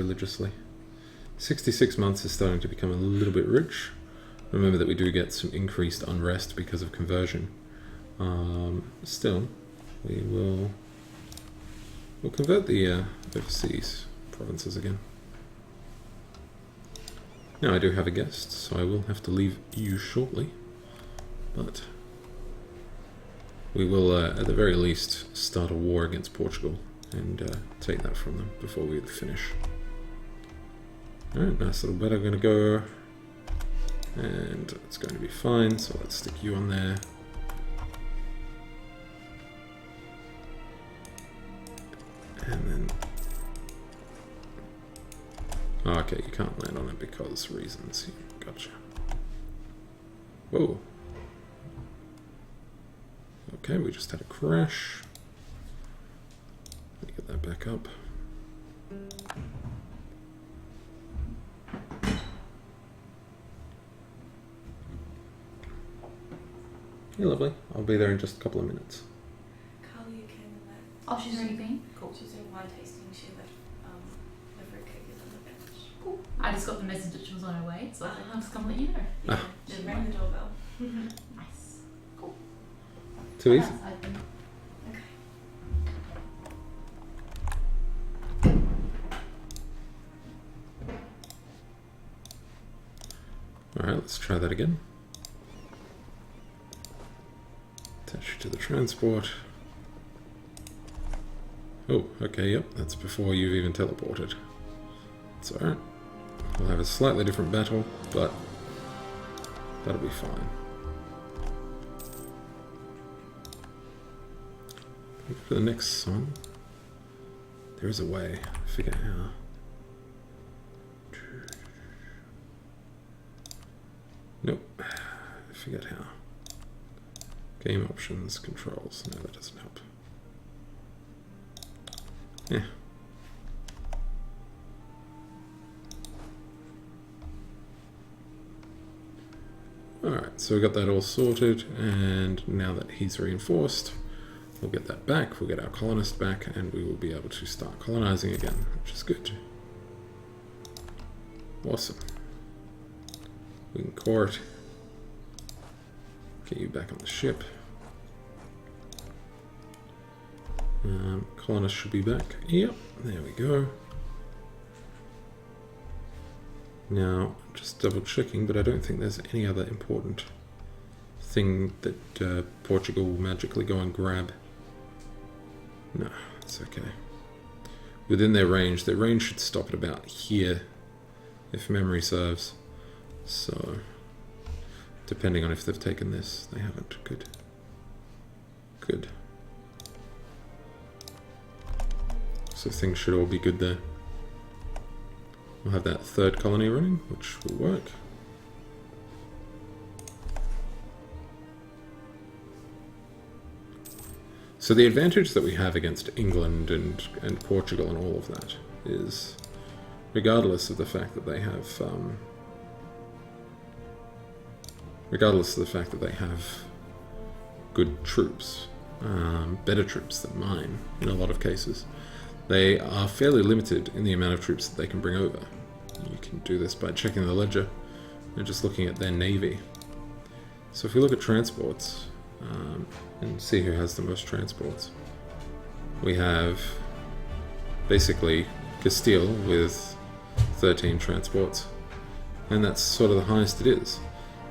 religiously. 66 months is starting to become a little bit rich. Remember that we do get some increased unrest because of conversion. Still, we'll convert the overseas provinces again. Now I do have a guest, so I will have to leave you shortly, but we will at the very least start a war against Portugal and take that from them before we finish. Alright, nice little bed. I'm going to go, and it's going to be fine, so let's stick you on there. And then... oh, okay, you can't land on it because reasons. Gotcha. Whoa. Okay, we just had a crash. Let me get that back up. Yeah, lovely. I'll be there in just a couple of minutes. Carly came and left. Oh, she's already been? Cool. She's doing wine tasting. She left the fruitcake is on the bench. Cool. I just got the message that she was on her way, so I think I'll just come let you know. Yeah, she rang the doorbell. Nice. Cool. Too easy. That's open. Alright, let's try that again. Attach to the transport. Oh, okay, yep, that's before you've even teleported. It's alright. We'll have a slightly different battle, but that'll be fine. For the next song, there is a way. I forget how. Nope. I forget how. Game options, controls. No, that doesn't help. Yeah. Alright, so we got that all sorted, and now that he's reinforced, we'll get that back, we'll get our colonist back, and we will be able to start colonizing again, which is good. Awesome. We can court. Get you back on the ship. Colonists should be back. Yep, there we go. Now, just double checking, but I don't think there's any other important thing that Portugal will magically go and grab. No, it's okay. Within their range should stop at about here, if memory serves. So, depending on if they've taken this, they haven't. Good. Good. So things should all be good there. We'll have that third colony running, which will work. So the advantage that we have against England and Portugal and all of that is, regardless of the fact that they have good troops, better troops than mine in a lot of cases, they are fairly limited in the amount of troops that they can bring over. You can do this by checking the ledger and just looking at their navy. So if we look at transports and see who has the most transports, we have basically Castile with 13 transports, and that's sort of the highest it is.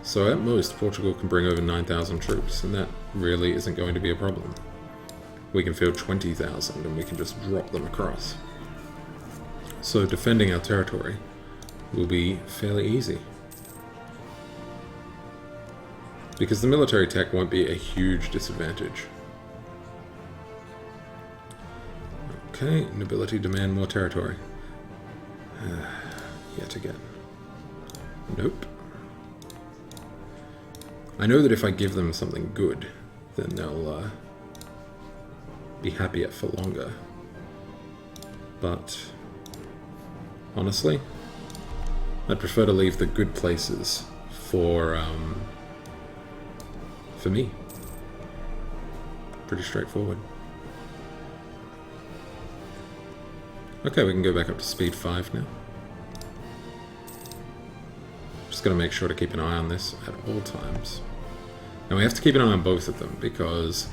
So at most, Portugal can bring over 9,000 troops, and that really isn't going to be a problem. We can field 20,000 and we can just drop them across. So defending our territory will be fairly easy, because the military tech won't be a huge disadvantage. Okay, nobility demand more territory. Yet again. Nope. I know that if I give them something good, then they'll be happier for longer. But honestly, I'd prefer to leave the good places for me. Pretty straightforward. Okay, we can go back up to speed 5 now. Just got to make sure to keep an eye on this at all times. Now we have to keep an eye on both of them because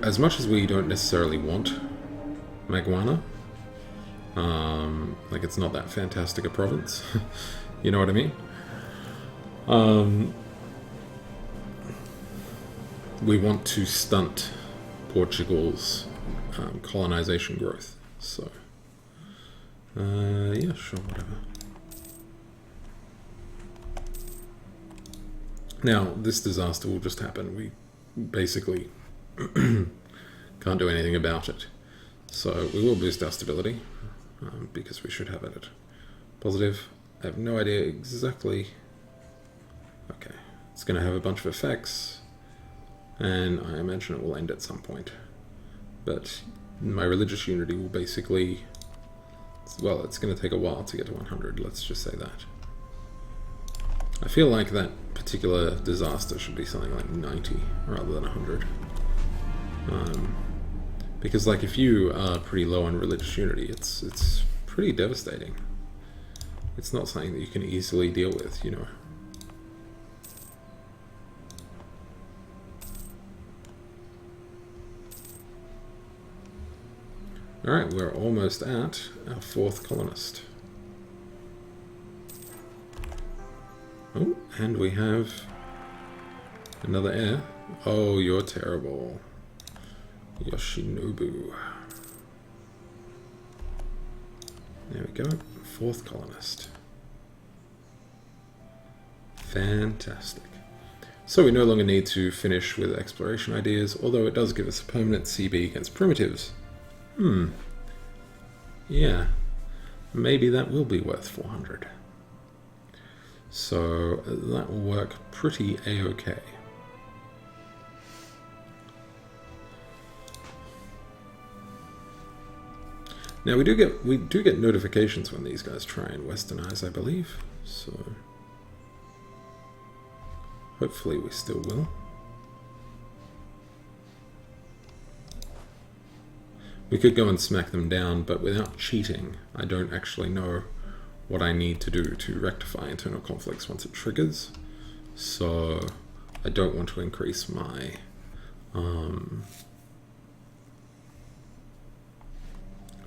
as much as we don't necessarily want Maguana, like it's not that fantastic a province, you know what I mean? We want to stunt Portugal's colonization growth, so yeah, sure, whatever. Now, this disaster will just happen. We basically can't do anything about it. So we will boost our stability, because we should have it at positive. I have no idea exactly. Okay, it's going to have a bunch of effects, and I imagine it will end at some point. But my religious unity will basically, well, it's going to take a while to get to 100, let's just say that. I feel like that particular disaster should be something like 90 rather than 100. Because like if you are pretty low on religious unity, it's pretty devastating. It's not something that you can easily deal with, you know. Alright, we're almost at our 4th colonist. Oh, and we have another heir. Oh, you're terrible. Yoshinobu. There we go. 4th colonist. Fantastic. So we no longer need to finish with exploration ideas, although it does give us a permanent CB against primitives. Yeah. Maybe that will be worth 400. So that will work pretty a-okay. Now we do get notifications when these guys try and westernize, I believe. So hopefully we still will. We could go and smack them down, but without cheating, I don't actually know what I need to do to rectify internal conflicts once it triggers. So I don't want to increase my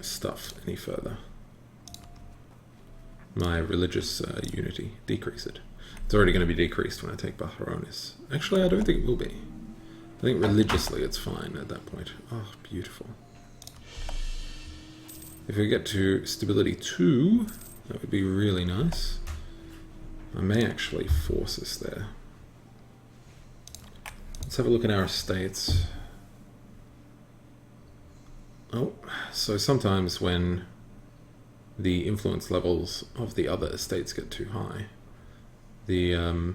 stuff any further. My religious unity, decrease it. It's already going to be decreased when I take Baharonis. Actually, I don't think it will be. I think religiously it's fine at that point. Oh, beautiful. If we get to stability 2, that would be really nice. I may actually force us there. Let's have a look at our estates. Oh, so sometimes when the influence levels of the other estates get too high, the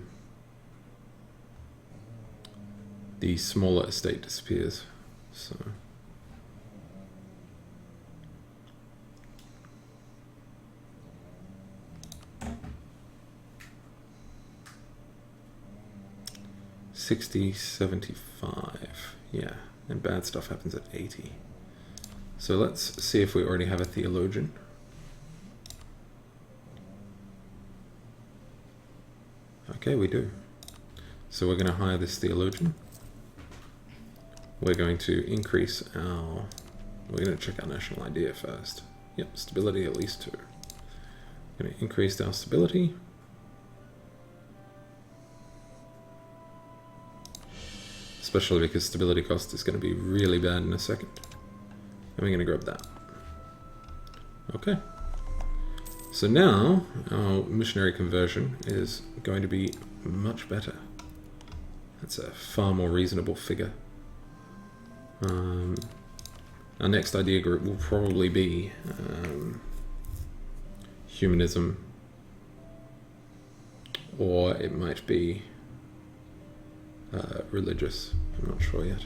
smaller estate disappears. So $60, $75, yeah, and bad stuff happens at 80. So let's see if we already have a theologian. Okay, we do. So we're going to hire this theologian. We're going to increase our... We're going to check our national idea first. Yep, stability at least 2. We're going to increase our stability. Especially because stability cost is going to be really bad in a second. And we're going to grab that. Okay. So now our missionary conversion is going to be much better. That's a far more reasonable figure. Our next idea group will probably be humanism, or it might be religious. I'm not sure yet.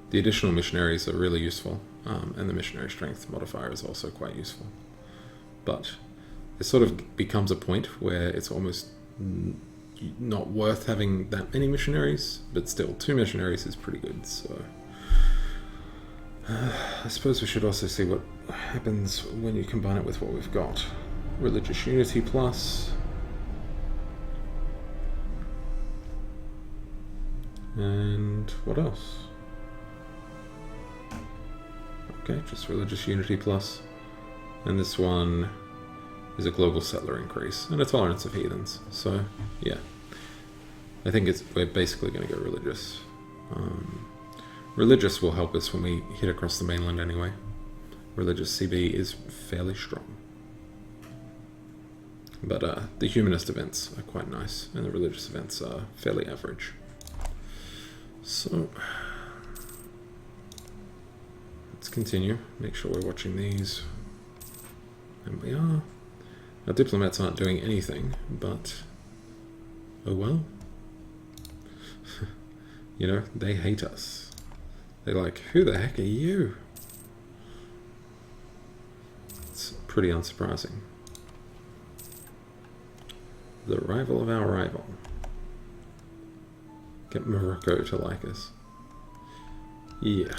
The additional missionaries are really useful, and the missionary strength modifier is also quite useful. But it sort of becomes a point where it's almost not worth having that many missionaries, but still 2 missionaries is pretty good. So I suppose we should also see what happens when you combine it with what we've got. Religious unity plus. And what else? Okay, just religious unity plus. And this one is a global settler increase and a tolerance of heathens. So, yeah. I think we're basically going to go religious. Religious will help us when we hit across the mainland anyway. Religious CB is fairly strong. But the humanist events are quite nice, and the religious events are fairly average. So, let's continue. Make sure we're watching these. And we are. Our diplomats aren't doing anything, but oh well. You know, they hate us. They're like, who the heck are you? It's pretty unsurprising. The rival of our rival. Get Morocco to like us. Yeah.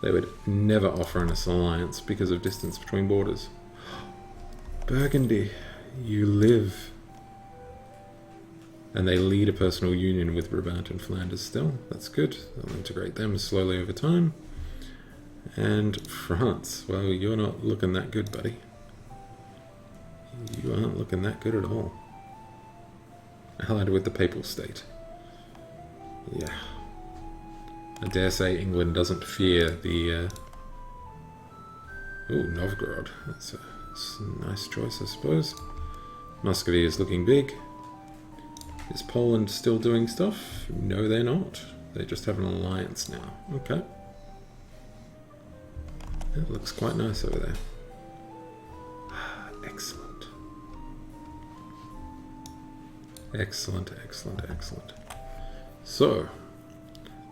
They would never offer us an alliance because of distance between borders. Burgundy, you live. And they lead a personal union with Brabant and Flanders still. That's good. They'll integrate them slowly over time. And France, well, you're not looking that good, buddy. You aren't looking that good at all. Allied with the Papal State. Yeah. I dare say England doesn't fear the... Ooh, Novgorod. That's a nice choice, I suppose. Muscovy is looking big. Is Poland still doing stuff? No, they're not. They just have an alliance now. Okay. That looks quite nice over there. Excellent. Excellent, excellent, excellent. So,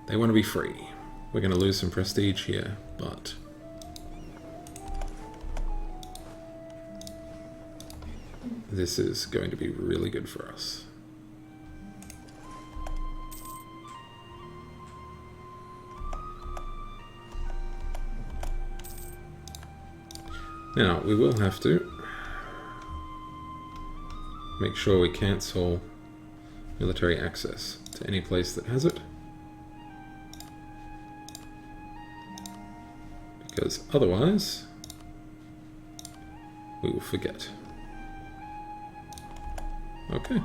they want to be free. We're going to lose some prestige here, but... this is going to be really good for us. Now, we will have to make sure we cancel military access to any place that has it. Because otherwise, we will forget. Okay.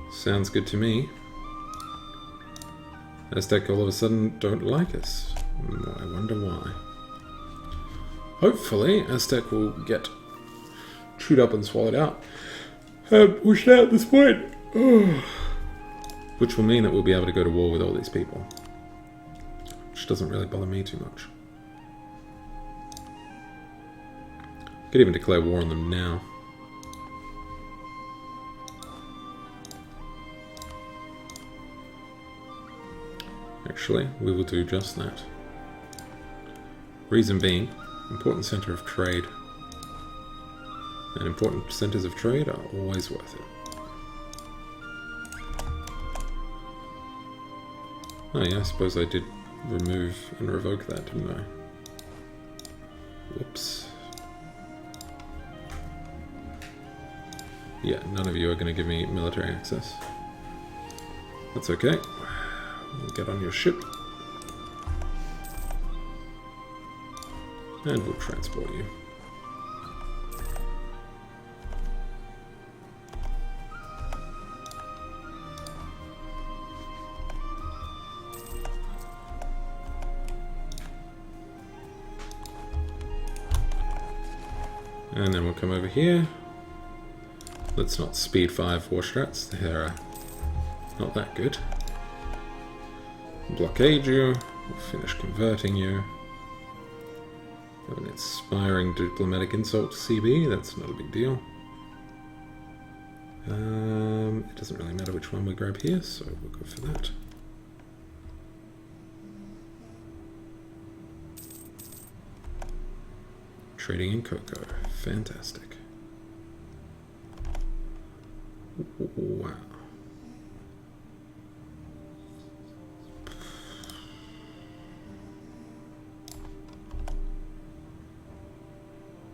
Sounds good to me. Aztec all of a sudden don't like us. I wonder why. Hopefully, Aztec will get chewed up and swallowed out. Pushed out at this point. Which will mean that we'll be able to go to war with all these people. Which doesn't really bother me too much. Could even declare war on them now. Actually, we will do just that. Reason being, important center of trade. And important centers of trade are always worth it. Oh yeah, I suppose I did remove and revoke that, didn't I? Whoops. Yeah, none of you are going to give me military access. That's okay. We'll get on your ship. And we'll transport you. And then we'll come over here. Let's not speed 5 war strats. They're not that good. Blockade you. We'll finish converting you. Have an inspiring diplomatic insult to CB. That's not a big deal. It doesn't really matter which one we grab here, so we'll go for that. Trading in cocoa. Fantastic. Wow.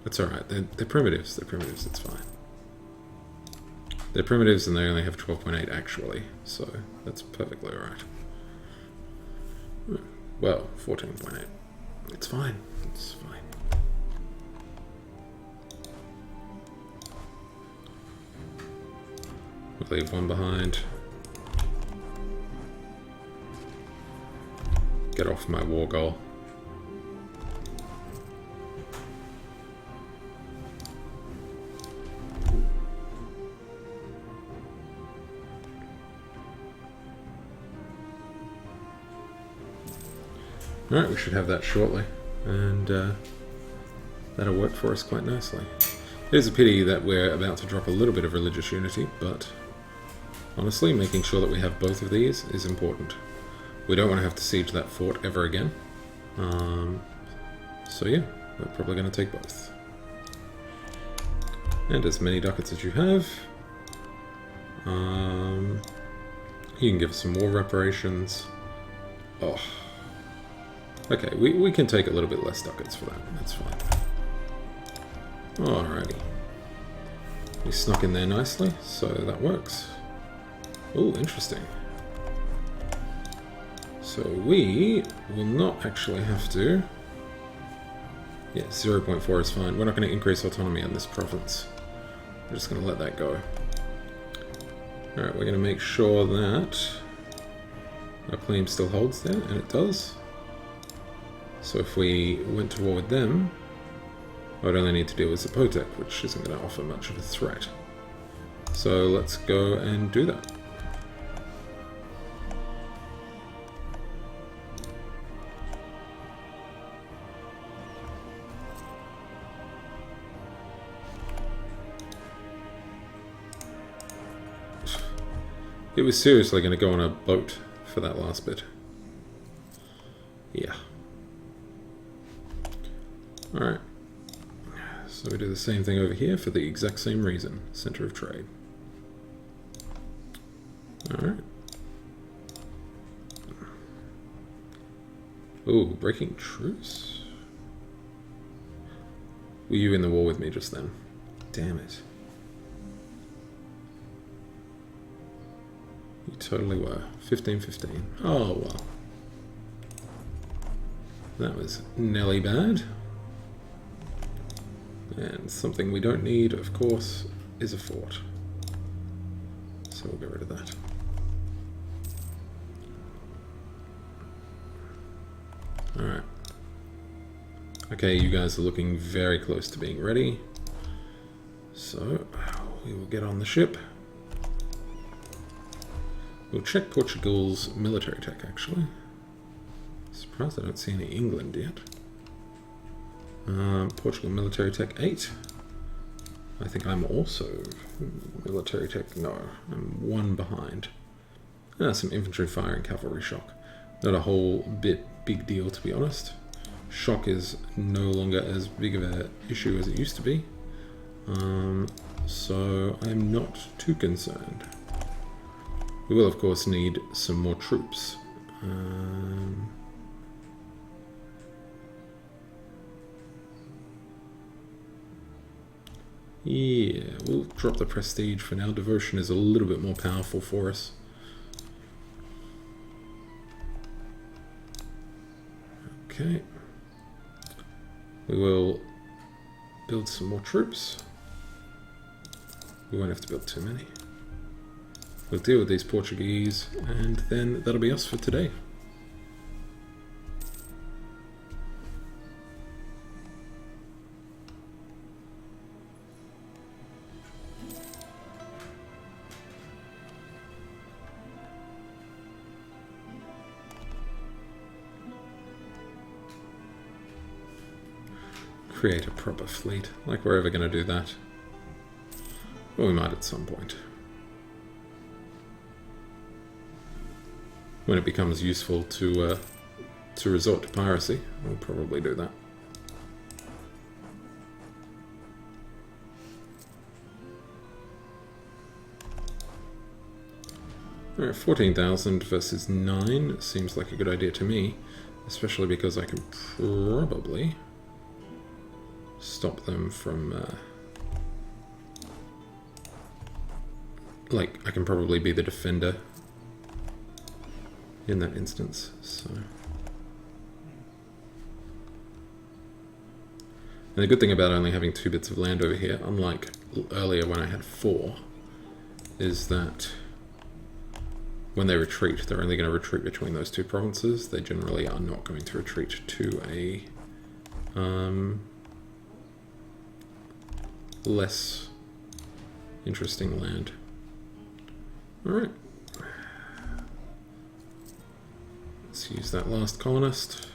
That's alright. They're primitives. They're primitives. It's fine. They're primitives and they only have 12.8 actually, so that's perfectly alright. Well, 14.8. It's fine. It's fine. We'll leave one behind. Get off my war goal. Alright, we should have that shortly, and that'll work for us quite nicely. It is a pity that we're about to drop a little bit of religious unity, but honestly, making sure that we have both of these is important. We don't want to have to siege that fort ever again. So yeah, we're probably going to take both. And as many ducats as you have. You can give us some war reparations. Oh. Okay, we can take a little bit less ducats for that. That's fine. Alrighty. We snuck in there nicely, so that works. Oh, interesting. So we will not actually have to... Yeah, 0.4 is fine. We're not going to increase autonomy in this province. We're just going to let that go. Alright, we're going to make sure that our claim still holds there, and it does. So if we went to war with them, I would only need to deal with Zapotec, which isn't going to offer much of a threat. So let's go and do that. It was seriously going to go on a boat for that last bit. Yeah. Alright. So we do the same thing over here for the exact same reason. Center of trade. Alright. Ooh, breaking truce? Were you in the war with me just then? Damn it. You totally were. 15-15. Oh, well. That was Nelly bad. And something we don't need, of course, is a fort. So we'll get rid of that. Alright. Okay, you guys are looking very close to being ready. So, we will get on the ship. We'll check Portugal's military tech, actually. Surprised I don't see any England yet. Portugal military tech 8. I think I'm also military tech. No, I'm 1 behind. Some infantry fire and cavalry shock. Not a whole bit big deal, to be honest. Shock is no longer as big of an issue as it used to be. So I'm not too concerned. We will, of course, need some more troops. Yeah, we'll drop the prestige for now. Devotion is a little bit more powerful for us. Okay. We will build some more troops. We won't have to build too many. We'll deal with these Portuguese, and then that'll be us for today. Create a proper fleet, like we're ever going to do that. Well, we might at some point. When it becomes useful to resort to piracy, we'll probably do that. Alright, 14,000 versus 9 seems like a good idea to me, especially because I can probably stop them from... like, I can probably be the defender in that instance, so... And the good thing about only having 2 bits of land over here, unlike earlier when I had 4, is that when they retreat, they're only going to retreat between those 2 provinces. They generally are not going to retreat to a less interesting land. Alright. Let's use that last colonist.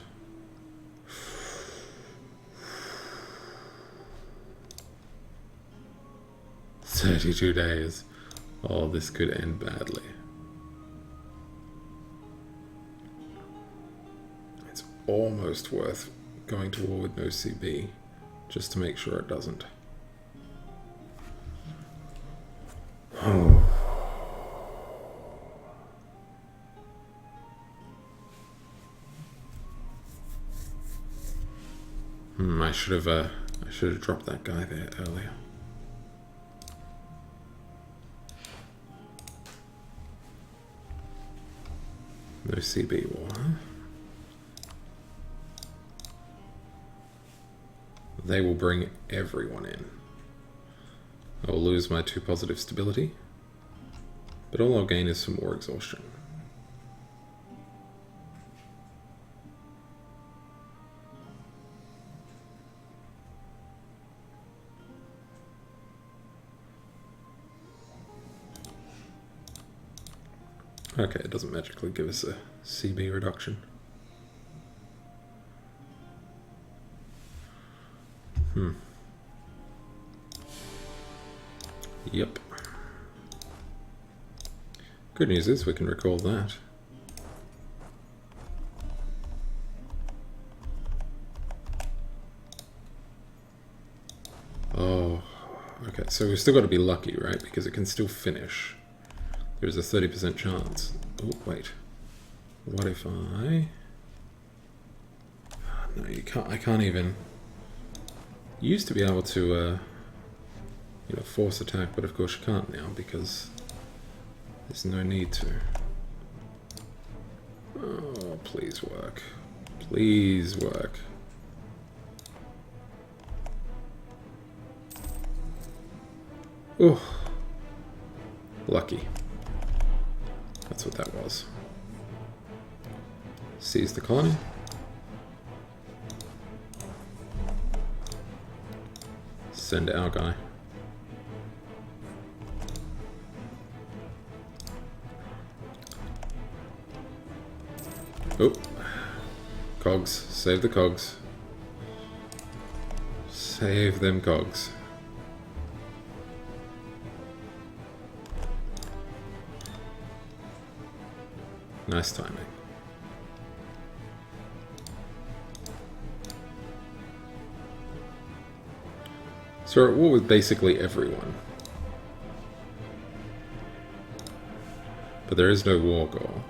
"32 days. Oh, this could end badly." It's almost worth going to war with no CB, just to make sure it doesn't. Oh. I should have dropped that guy there earlier. No CB war, huh? They will bring everyone in. I will lose my 2 positive stability, but all I'll gain is some more exhaustion. Okay, it doesn't magically give us a CB reduction. Yep. Good news is we can recall that. Oh, okay, so we've still got to be lucky, right? Because it can still finish. There's a 30% chance. Oh, wait. What if I... No, you can't. I can't even... You used to be able to, you know, force attack, but of course you can't now because there's no need to. Oh, please work. Please work. Oh, lucky. That's what that was. Seize the colony. Send our guy. Oh. Cogs. Save the cogs. Save them cogs. Nice timing. So we're at war with basically everyone. But there is no war goal.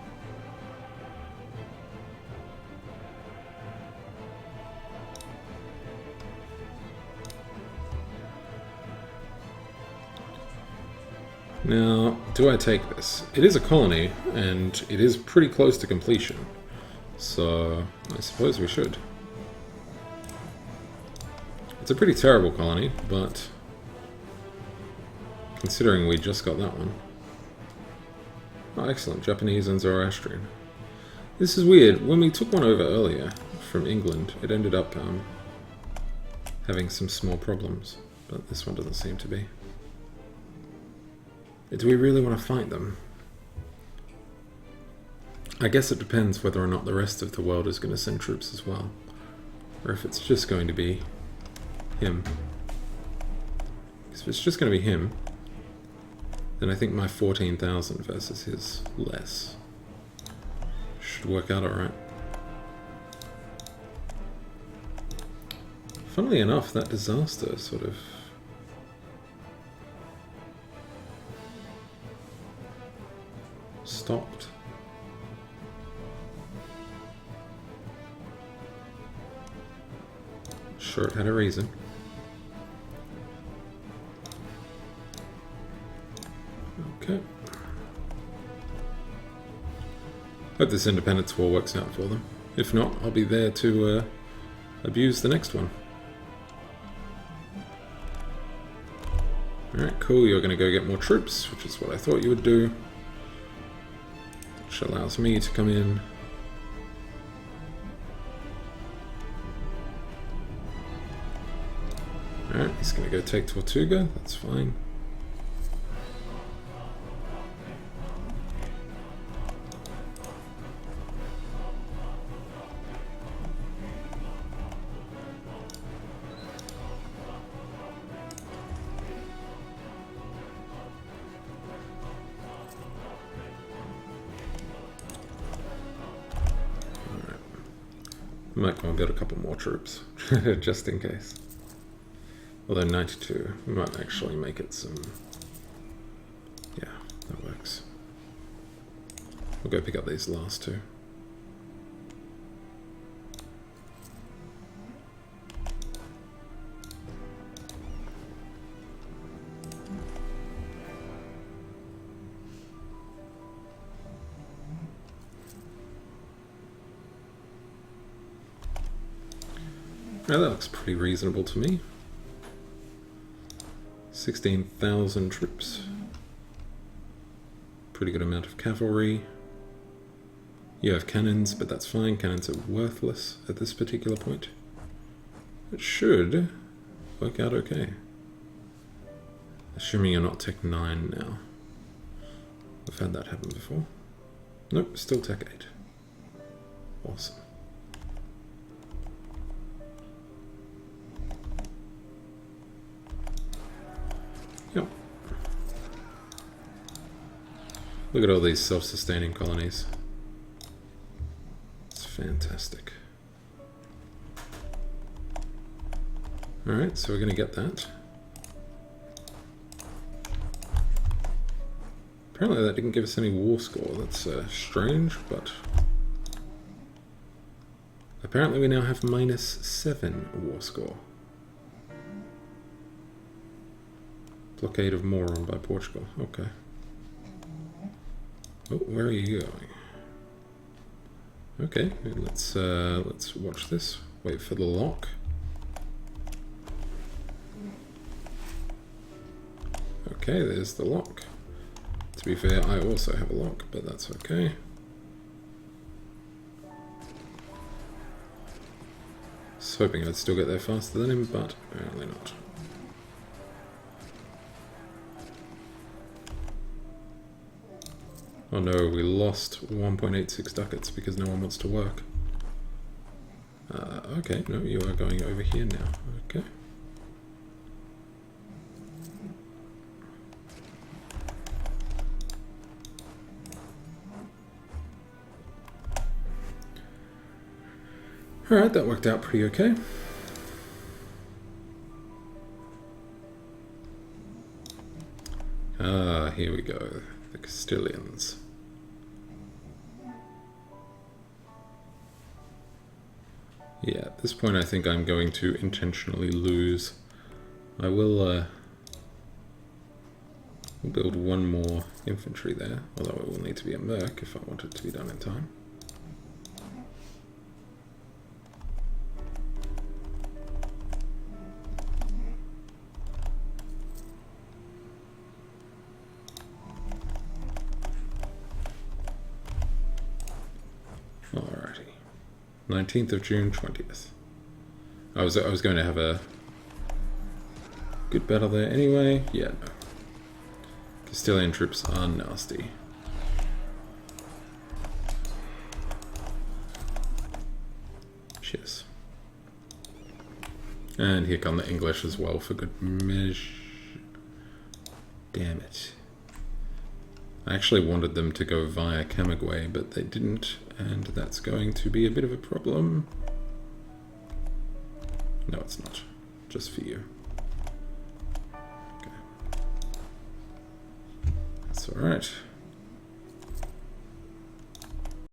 Now, do I take this? It is a colony, and it is pretty close to completion. So, I suppose we should. It's a pretty terrible colony, but considering we just got that one. Oh, excellent. Japanese and Zoroastrian. This is weird. When we took one over earlier from England, it ended up having some small problems, but this one doesn't seem to be. Do we really want to fight them? I guess it depends whether or not the rest of the world is going to send troops as well. Or if it's just going to be him. Because if it's just going to be him, then I think my 14,000 versus his less should work out alright. Funnily enough, that disaster sort of... stopped. Sure, it had a reason. Okay. Hope this independence war works out for them. If not, I'll be there to abuse the next one. Alright, cool, you're going to go get more troops, which is what I thought you would do. Which allows me to come in. Alright, he's going to go take Tortuga, that's fine. Might go and get a couple more troops, just in case. Although 92, we might actually make it some... Yeah, that works. We'll go pick up these last two. Now that looks pretty reasonable to me. 16,000 troops. Pretty good amount of cavalry. You have cannons, but that's fine. Cannons are worthless at this particular point. It should work out okay. Assuming you're not Tech 9 now. I've had that happen before. Nope, still Tech 8. Awesome. Yep. Look at all these self-sustaining colonies. It's fantastic. Alright, so we're going to get that. Apparently that didn't give us any war score. That's strange, but... Apparently we now have -7 war score. Blockade of Moron by Portugal. Okay. Oh, where are you going? Okay, let's watch this. Wait for the lock. Okay, there's the lock. To be fair, I also have a lock, but that's okay. Was hoping I'd still get there faster than him, but apparently not. Oh no, we lost 1.86 ducats because no one wants to work. Okay, no, you are going over here now. Okay. Alright, that worked out pretty okay. Ah, here we go. The Castilians. Yeah, at this point I think I'm going to intentionally lose. I will build one more infantry there, although it will need to be a merc if I want it to be done in time. Alrighty. 19th of June, 20th. I was going to have a good battle there anyway. Yeah, no. Castilian troops are nasty. Cheers. And here come the English as well for good measure. Damn it. I actually wanted them to go via Camagüey, but they didn't, and that's going to be a bit of a problem. No, it's not. Just for you. Okay. That's alright.